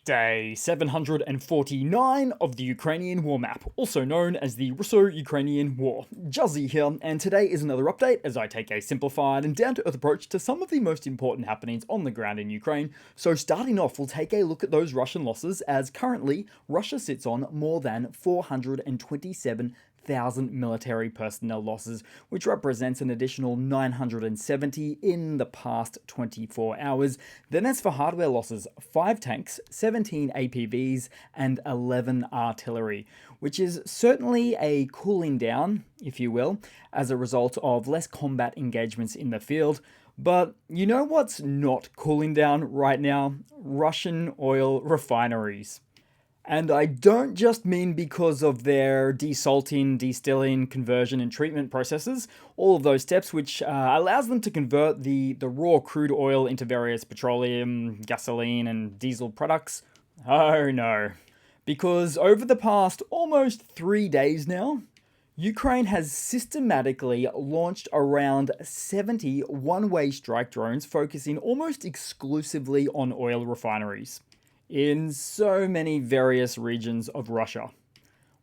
Day 749 of the Ukrainian War Map, also known as the Russo-Ukrainian War. Juzzy here, and today is another update as I take a simplified and down-to-earth approach to some of the most important happenings on the ground in Ukraine. So starting off, we'll take a look at those Russian losses, as currently Russia sits on more than 427,000 military personnel losses, which represents an additional 970 in the past 24 hours. Then as for hardware losses, 5 tanks, 17 APVs, and 11 artillery, which is certainly a cooling down, if you will, as a result of less combat engagements in the field. But you know what's not cooling down right now? Russian oil refineries. And I don't just mean because of their desalting, distilling, conversion, and treatment processes, all of those steps which allows them to convert the raw crude oil into various petroleum, gasoline, and diesel products. Oh no. Because over the past almost 3 days now, Ukraine has systematically launched around 70 one-way strike drones focusing almost exclusively on oil refineries in so many various regions of Russia,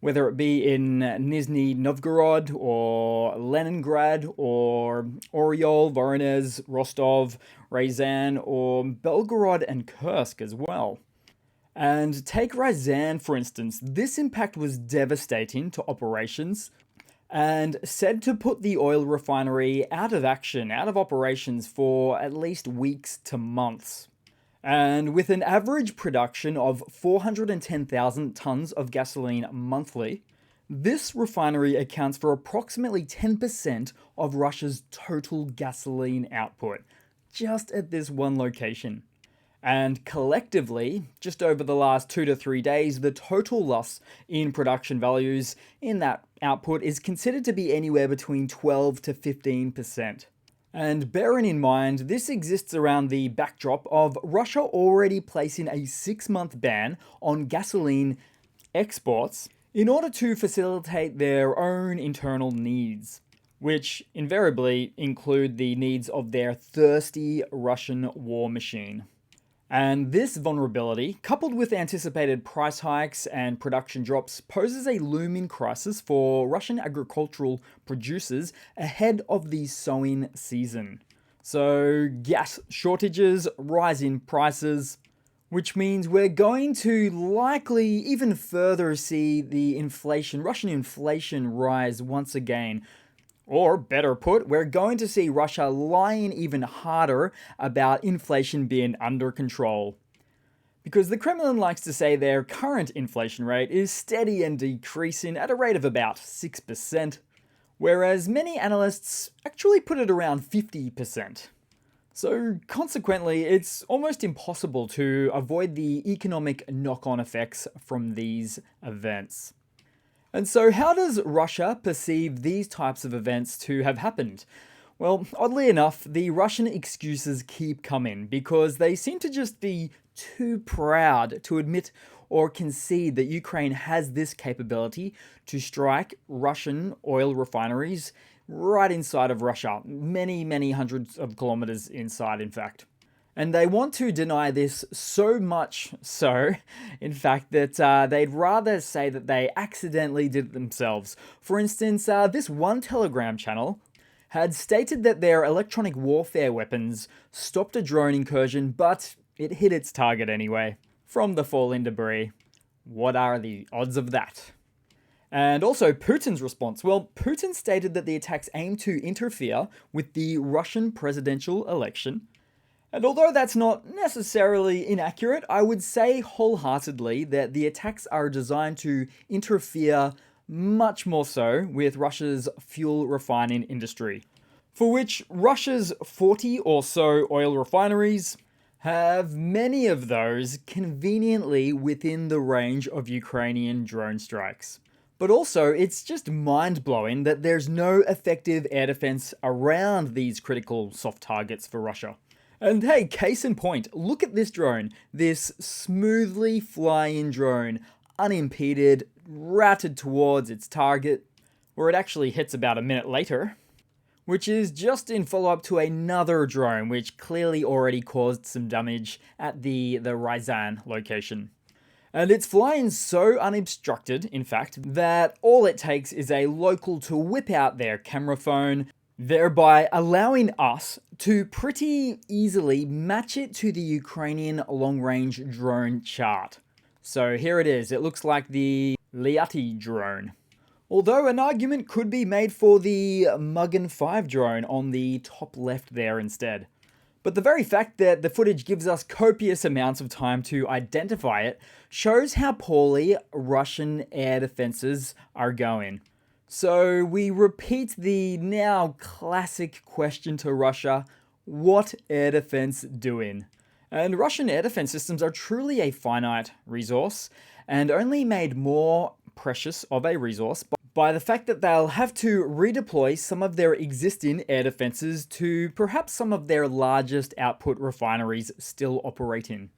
whether it be in Nizhny Novgorod or Leningrad or Oryol, Voronezh, Rostov, Ryazan, or Belgorod and Kursk as well. And take Ryazan, for instance. This impact was devastating to operations and said to put the oil refinery out of action, out of operations for at least weeks to months. And with an average production of 410,000 tons of gasoline monthly, this refinery accounts for approximately 10% of Russia's total gasoline output, just at this one location. And collectively, just over the last 2 to 3 days, the total loss in production values in that output is considered to be anywhere between 12 to 15%. And bearing in mind, this exists around the backdrop of Russia already placing a 6-month ban on gasoline exports in order to facilitate their own internal needs, which invariably include the needs of their thirsty Russian war machine. And this vulnerability, coupled with anticipated price hikes and production drops, poses a looming crisis for Russian agricultural producers ahead of the sowing season. So, gas shortages, rising prices, which means we're going to likely even further see the Russian inflation rise once again. Or, better put, we're going to see Russia lying even harder about inflation being under control. Because the Kremlin likes to say their current inflation rate is steady and decreasing at a rate of about 6%, whereas many analysts actually put it around 50%. So, consequently, it's almost impossible to avoid the economic knock-on effects from these events. And so how does Russia perceive these types of events to have happened? Well, oddly enough, the Russian excuses keep coming because they seem to just be too proud to admit or concede that Ukraine has this capability to strike Russian oil refineries right inside of Russia, many hundreds of kilometers inside, in fact. And they want to deny this so much so, in fact, that they'd rather say that they accidentally did it themselves. For instance, this one Telegram channel had stated that their electronic warfare weapons stopped a drone incursion, but it hit its target anyway, from the falling debris. What are the odds of that? And also Putin's response. Well, Putin stated that the attacks aimed to interfere with the Russian presidential election. And although that's not necessarily inaccurate, I would say wholeheartedly that the attacks are designed to interfere much more so with Russia's fuel refining industry, for which Russia's 40 or so oil refineries have many of those conveniently within the range of Ukrainian drone strikes. But also, it's just mind-blowing that there's no effective air defense around these critical soft targets for Russia. And hey, case in point, look at this drone. This smoothly flying drone, unimpeded, routed towards its target, where it actually hits about a minute later, which is just in follow-up to another drone which clearly already caused some damage at the Ryazan location. And it's flying so unobstructed, in fact, that all it takes is a local to whip out their camera phone, thereby allowing us to pretty easily match it to the Ukrainian long-range drone chart. So here it is. It looks like the Lyati drone. Although an argument could be made for the Mugen 5 drone on the top left there instead. But the very fact that the footage gives us copious amounts of time to identify it shows how poorly Russian air defenses are going. So we repeat the now classic question to Russia: what air defense doing? And Russian air defense systems are truly a finite resource, and only made more precious of a resource by the fact that they'll have to redeploy some of their existing air defenses to perhaps some of their largest output refineries still operating.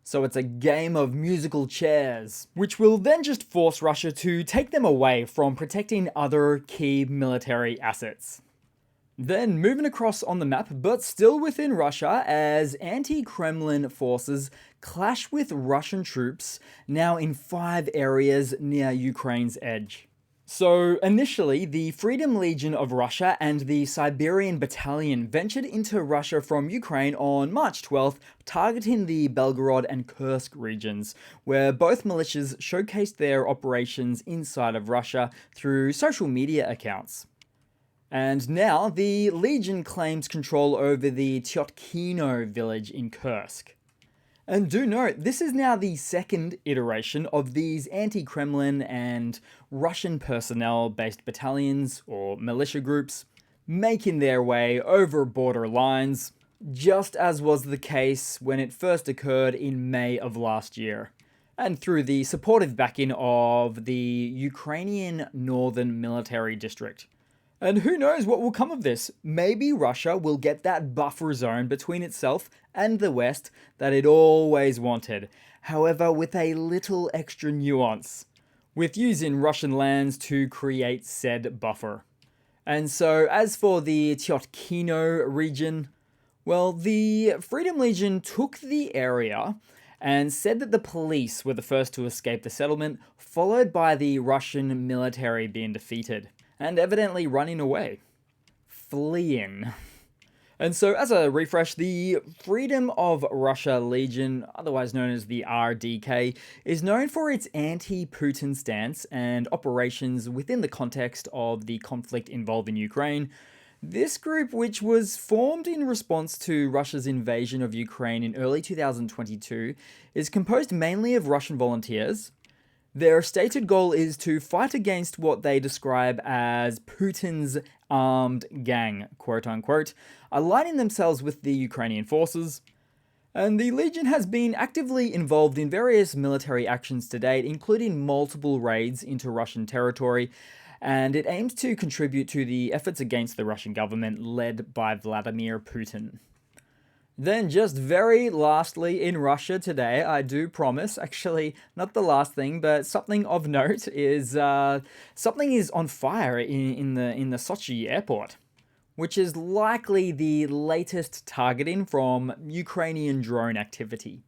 So it's a game of musical chairs, which will then just force Russia to take them away from protecting other key military assets. Then moving across on the map, but still within Russia, as anti-Kremlin forces clash with Russian troops now in 5 areas near Ukraine's edge. So initially, the Freedom Legion of Russia and the Siberian Battalion ventured into Russia from Ukraine on March 12th, targeting the Belgorod and Kursk regions, where both militias showcased their operations inside of Russia through social media accounts. And now, the Legion claims control over the Tyotkino village in Kursk. And do note, this is now the second iteration of these anti-Kremlin and Russian personnel-based battalions or militia groups making their way over border lines, just as was the case when it first occurred in May of last year, and through the supportive backing of the Ukrainian Northern Military District. And who knows what will come of this? Maybe Russia will get that buffer zone between itself and the West that it always wanted, however with a little extra nuance, with using Russian lands to create said buffer. And so as for the Tyotkino region, well, the Freedom Legion took the area and said that the police were the first to escape the settlement, followed by the Russian military being defeated and evidently running away. Fleeing. And so as a refresh, the Freedom of Russia Legion, otherwise known as the RDK, is known for its anti-Putin stance and operations within the context of the conflict involving Ukraine. This group, which was formed in response to Russia's invasion of Ukraine in early 2022, is composed mainly of Russian volunteers. Their stated goal is to fight against what they describe as Putin's armed gang, quote unquote, aligning themselves with the Ukrainian forces. And the Legion has been actively involved in various military actions to date, including multiple raids into Russian territory, and it aims to contribute to the efforts against the Russian government led by Vladimir Putin. Then just very lastly in Russia today, I do promise, actually not the last thing, but something of note is something is on fire in the Sochi airport, which is likely the latest targeting from Ukrainian drone activity.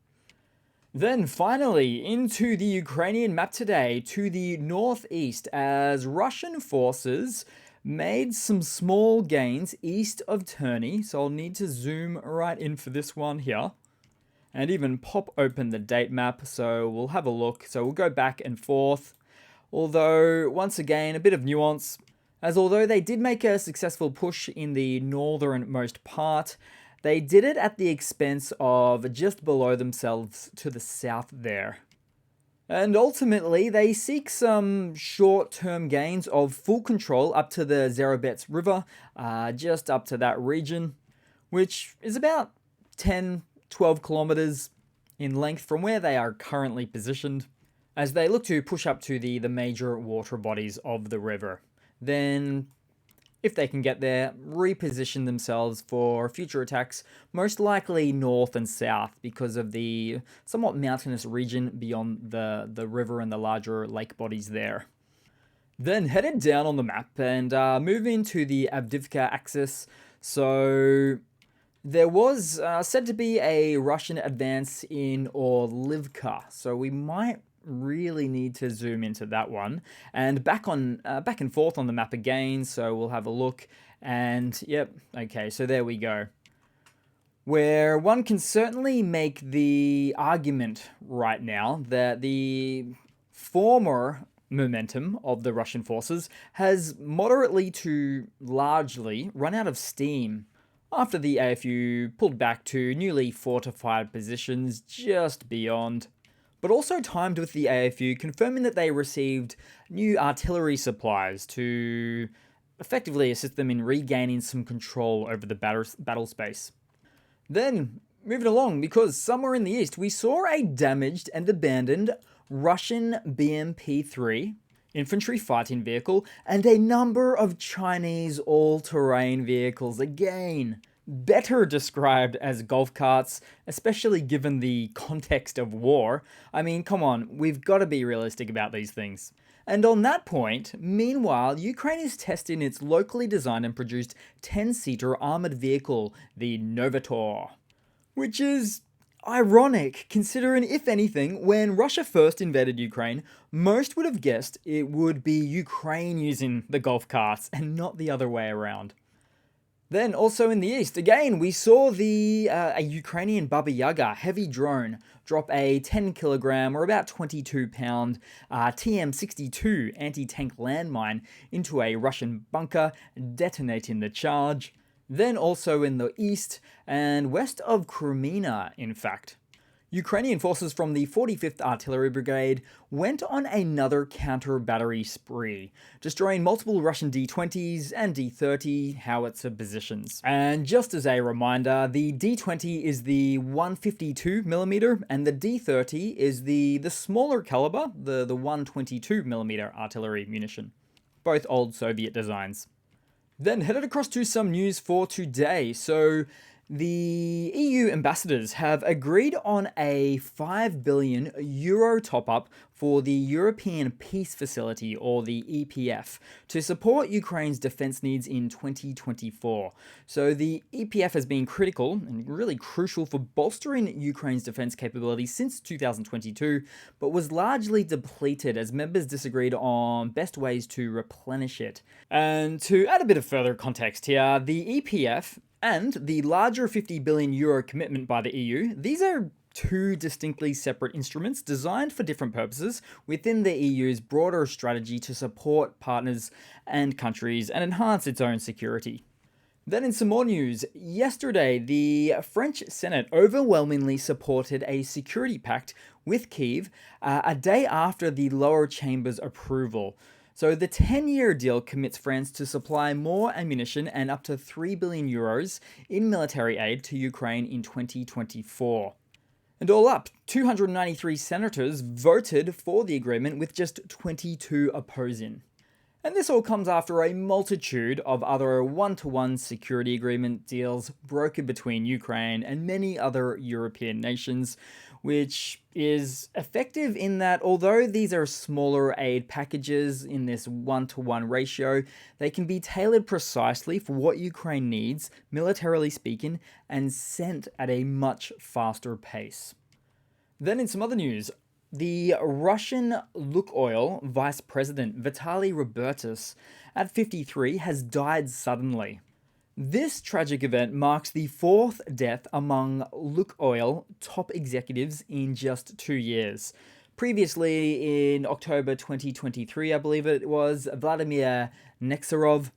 Then finally into the Ukrainian map today to the northeast as Russian forces made some small gains east of Terny, so I'll need to zoom right in for this one here, and even pop open the date map, so we'll have a look. So we'll go back and forth, although once again a bit of nuance, as although they did make a successful push in the northernmost part, they did it at the expense of just below themselves to the south there. And ultimately, they seek some short-term gains of full control up to the Zerobets River, just up to that region, which is about 10-12 kilometers in length from where they are currently positioned, as they look to push up to the major water bodies of the river. Then, if they can get there, reposition themselves for future attacks, most likely north and south because of the somewhat mountainous region beyond the river and the larger lake bodies there. Then headed down on the map and move into the Avdiivka axis. So there was said to be a Russian advance in Orlivka, so we might really need to zoom into that one. And back and forth on the map again, so we'll have a look. And yep, okay, so there we go. Where one can certainly make the argument right now that the former momentum of the Russian forces has moderately to largely run out of steam after the AFU pulled back to newly fortified positions just beyond, but also timed with the AFU confirming that they received new artillery supplies to effectively assist them in regaining some control over the battle space. Then, moving along, because somewhere in the east we saw a damaged and abandoned Russian BMP-3 infantry fighting vehicle and a number of Chinese all-terrain vehicles, again better described as golf carts, especially given the context of war. I mean, come on, we've got to be realistic about these things. And on that point, meanwhile, Ukraine is testing its locally designed and produced 10-seater armored vehicle, the Novator, which is ironic, considering, if anything, when Russia first invaded Ukraine, most would have guessed it would be Ukraine using the golf carts and not the other way around. Then, also in the east, again, we saw a Ukrainian Baba Yaga heavy drone drop a 10 kilogram or about 22 pound TM-62 anti-tank landmine into a Russian bunker, detonating the charge. Then also in the east and west of Crimea, in fact, Ukrainian forces from the 45th Artillery Brigade went on another counter-battery spree, destroying multiple Russian D-20s and D-30 howitzer positions. And just as a reminder, the D-20 is the 152mm and the D-30 is the smaller caliber, the 122mm artillery munition. Both old Soviet designs. Then headed across to some news for today. So the EU ambassadors have agreed on a €5 billion top-up for the European Peace Facility, or the EPF, to support Ukraine's defense needs in 2024. So the EPF has been critical and really crucial for bolstering Ukraine's defense capability since 2022, but was largely depleted as members disagreed on best ways to replenish it. And to add a bit of further context here, the EPF and the larger €50 billion commitment by the EU, these are two distinctly separate instruments designed for different purposes within the EU's broader strategy to support partners and countries and enhance its own security. Then in some more news, yesterday the French Senate overwhelmingly supported a security pact with Kyiv a day after the lower chamber's approval. So the 10-year deal commits France to supply more ammunition and up to €3 billion in military aid to Ukraine in 2024. And all up, 293 senators voted for the agreement with just 22 opposing. And this all comes after a multitude of other one-to-one security agreement deals brokered between Ukraine and many other European nations, which is effective in that although these are smaller aid packages in this one-to-one ratio, they can be tailored precisely for what Ukraine needs, militarily speaking, and sent at a much faster pace. Then in some other news, the Russian Lukoil vice president Vitaly Robertus, at 53, has died suddenly. This tragic event marks the fourth death among Lukoil top executives in just 2 years. Previously, in October 2023, I believe it was, Vladimir Nesterov,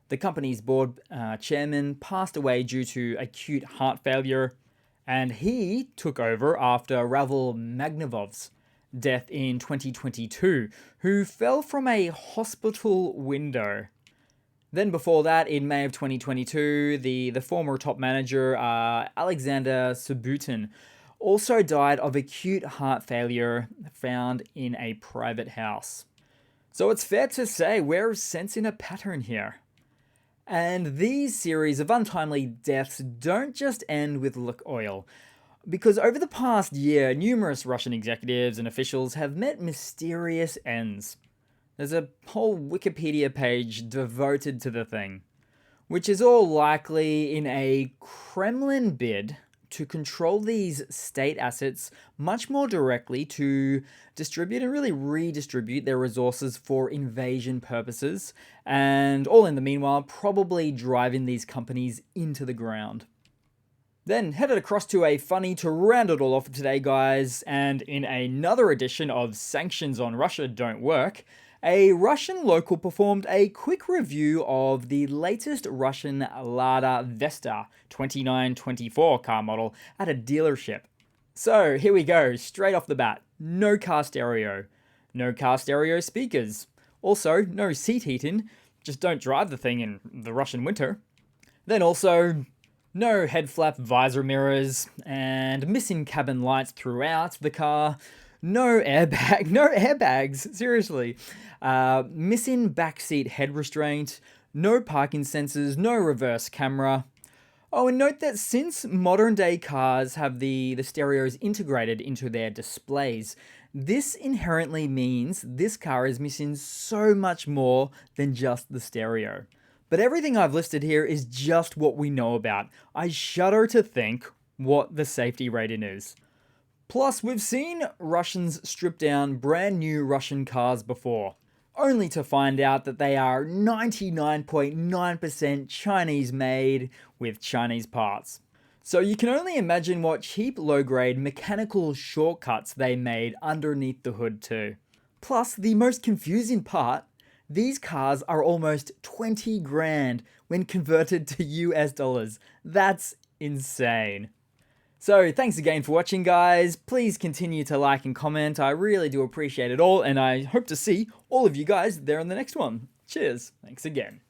the company's board chairman, passed away due to acute heart failure, and he took over after Ravel Magnovov's death in 2022, who fell from a hospital window. Then before that, in May of 2022, the former top manager, Alexander Subutin, also died of acute heart failure found in a private house. So it's fair to say we're sensing a pattern here. And these series of untimely deaths don't just end with Lukoil, because over the past year, numerous Russian executives and officials have met mysterious ends. There's a whole Wikipedia page devoted to the thing, which is all likely in a Kremlin bid to control these state assets much more directly, to distribute and really redistribute their resources for invasion purposes, and all in the meanwhile probably driving these companies into the ground. Then headed across to a funny to round it all off for today, guys, and in another edition of Sanctions on Russia Don't Work, a Russian local performed a quick review of the latest Russian Lada Vesta 2924 car model at a dealership. So here we go, straight off the bat. No car stereo. No car stereo speakers. Also, no seat heating. Just don't drive the thing in the Russian winter. Then also, no head flap visor mirrors, and missing cabin lights throughout the car. No airbags, seriously. Missing backseat head restraint, no parking sensors, no reverse camera. Oh, and note that since modern day cars have the stereos integrated into their displays, this inherently means this car is missing so much more than just the stereo. But everything I've listed here is just what we know about. I shudder to think what the safety rating is. Plus, we've seen Russians strip down brand new Russian cars before, only to find out that they are 99.9% Chinese made with Chinese parts. So you can only imagine what cheap low-grade mechanical shortcuts they made underneath the hood too. Plus, the most confusing part, these cars are almost 20 grand when converted to US dollars. That's insane. So thanks again for watching, guys. Please continue to like and comment. I really do appreciate it all, and I hope to see all of you guys there in the next one. Cheers. Thanks again.